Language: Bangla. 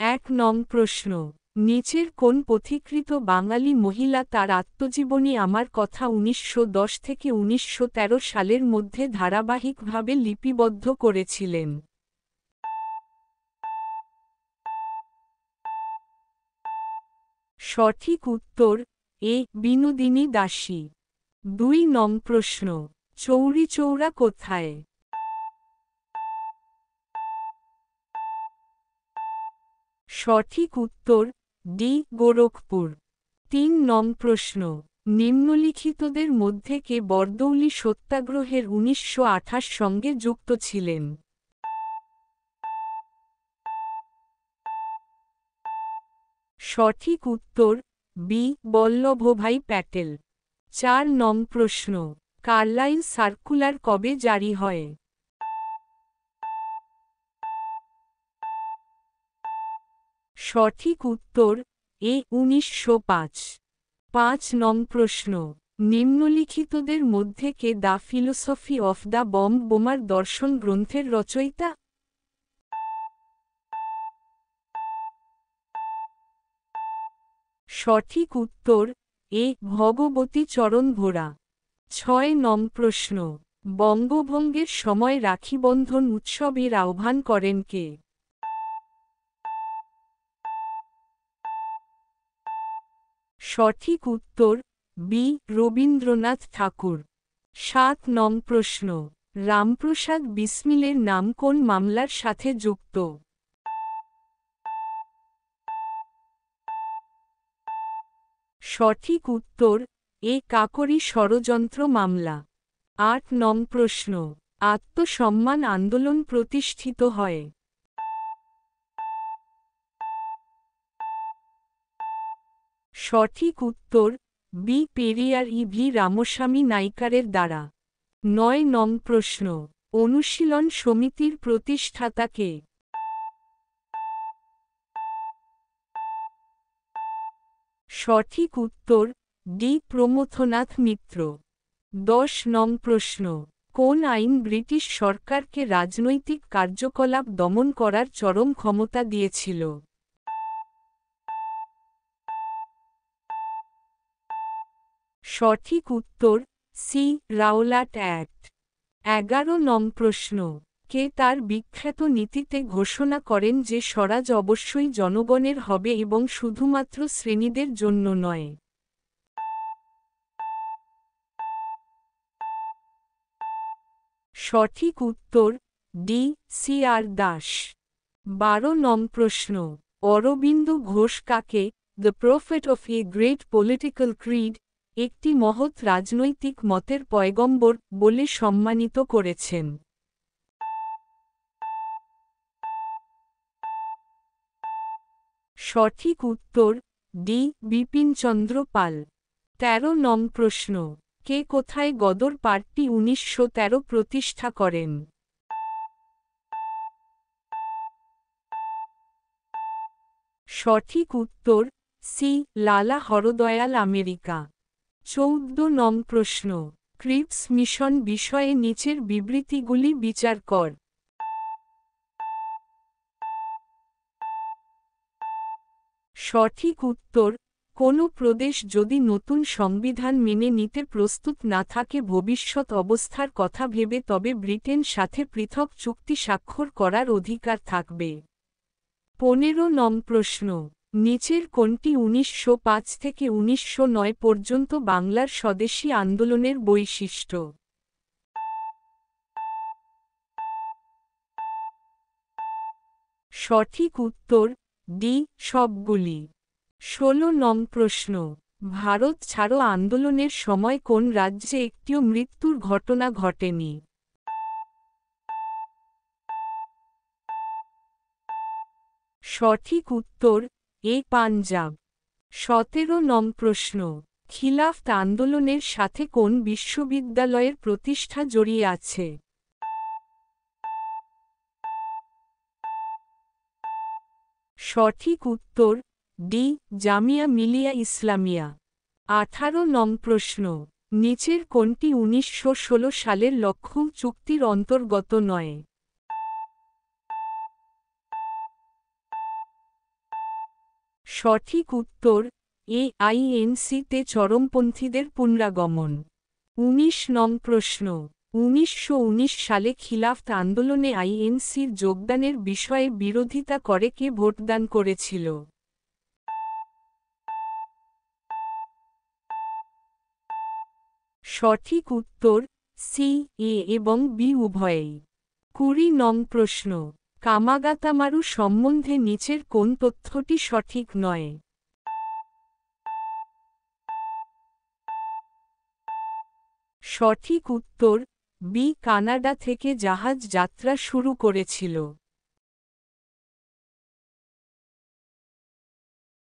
এক নং প্রশ্ন, নিচের কোন পথিকৃত বাঙালি মহিলা তার আত্মজীবনী আমার কথা ১৯১০ থেকে ১৯১৩ সালের মধ্যে ধারাবাহিকভাবে লিপিবদ্ধ করেছিলেন? সঠিক উত্তর এ বিনোদিনী দাসী। ২ নং প্রশ্ন, চৌরিচৌরা কোথায়? সঠিক উত্তর ডি গোরখপুর। ৩ নং প্রশ্ন, নিম্নলিখিতদের মধ্যে কে বরদৌলি সত্যাগ্রহের ১৯২৮ সঙ্গে যুক্ত ছিলেন? সঠিক উত্তর বি বল্লভভাই প্যাটেল। ৪ নং প্রশ্ন, কার্লাইল সার্কুলার কবে জারি হয়? সঠিক উত্তর এ ১৯০৫। ৫ নং প্রশ্ন, নিম্নলিখিতদের মধ্যে কে the philosophy of the bomb বোমার দর্শন গ্রন্থের রচয়িতা? সঠিক উত্তর এ ভগবতী চরণ ঘোড়া। ৬ নং প্রশ্ন, বঙ্গভঙ্গের সময় রাখিবন্ধন উৎসবের আহ্বান করেন কে? সঠিক উত্তর বি রবীন্দ্রনাথ ঠাকুর। ৭ নং প্রশ্ন, রামপ্রসাদ বিসমিলের নাম কোন মামলার সাথে যুক্ত? সঠিক উত্তর এ কাকরি ষড়যন্ত্র মামলা। ৮ নং প্রশ্ন, আত্মসম্মান আন্দোলন প্রতিষ্ঠিত হয়? সঠিক উত্তর বি পেরিয়ার ভি রামস্বামী নাইকারের দ্বারা। ৯ নং প্রশ্ন, অনুশীলন সমিতির প্রতিষ্ঠাতা কে? সঠিক উত্তর ডি প্রমথনাথ মিত্র। ১০ নং প্রশ্ন, কোন আইন ব্রিটিশ সরকারকে রাজনৈতিক কার্যকলাপ দমন করার চরম ক্ষমতা দিয়েছিল? সঠিক উত্তর সি রাওলাট অ্যাক্ট। ১১ নং প্রশ্ন, কে তার বিখ্যাত নীতিতে ঘোষণা করেন যে স্বরাজ অবশ্যই জনগণের হবে এবং শুধুমাত্র শ্রেণীদের জন্য নয়? সঠিক উত্তর ডি সি আর দাস। ১২ নং প্রশ্ন, অরবিন্দ ঘোষ কাকে the prophet of a great political Creed, একটি মহৎ রাজনৈতিক মতের পয়গম্বর, বলে সম্মানিত করেছেন? সঠিক উত্তর ডি বিপিনচন্দ্র পাল। ১৩ নং প্রশ্ন, কে কোথায় গদর পার্টি ১৯১৩ প্রতিষ্ঠা করেন? সঠিক উত্তর সি লালা হরদয়াল আমেরিকা। ১৪ নং প্রশ্ন, ক্রিপস মিশন বিষয়ে নিচের বিবৃতিগুলি বিচার কর। সঠিক উত্তর, কোনো প্রদেশ যদি নতুন সংবিধান মেনে নিতে প্রস্তুত না থাকে ভবিষ্যৎ অবস্থার কথা ভেবে তবে ব্রিটেন সাথে পৃথক চুক্তি স্বাক্ষর করার অধিকার থাকবে। ১৫ নং প্রশ্ন, নিচের কোনটি ১৯০৫ থেকে ১৯০৯ পর্যন্ত বাংলার স্বদেশী আন্দোলনের বৈশিষ্ট্য? সঠিক উত্তর ডি সবগুলি। ১৬ নং প্রশ্ন, ভারত ছাড়ো আন্দোলনের সময় কোন রাজ্যে একটিও মৃত্যুর ঘটনা ঘটেনি? সঠিক উত্তর এ পাঞ্জাব। ১৭ নং প্রশ্ন, খিলাফত আন্দোলনের সাথে কোন বিশ্ববিদ্যালয়ের প্রতিষ্ঠা জড়িয়ে আছে? সঠিক উত্তর ডি জামিয়া মিলিয়া ইসলামিয়া। ১৮ নং প্রশ্ন, নিচের কোনটি ১৯১৬ সালের লক্ষ্ণৌ চুক্তির অন্তর্গত নয়? সঠিক উত্তর এ আইএনসিতে চরমপন্থীদের পুনরাগমন। ১৯ নং প্রশ্ন ১৯১৯ সালে খিলাফত আন্দোলনে আইএনসির যোগদানের বিষয়ে বিরোধিতা করে কে ভোটদান করেছিল? সঠিক উত্তর সি, এ এবং বি উভয়েই। ২০ নং প্রশ্ন কামাগাতামারু সম্বন্ধে নিচের কোন তথ্যটি সঠিক নয়? সঠিক উত্তর বি, কানাডা থেকে জাহাজ যাত্রা শুরু করেছিল।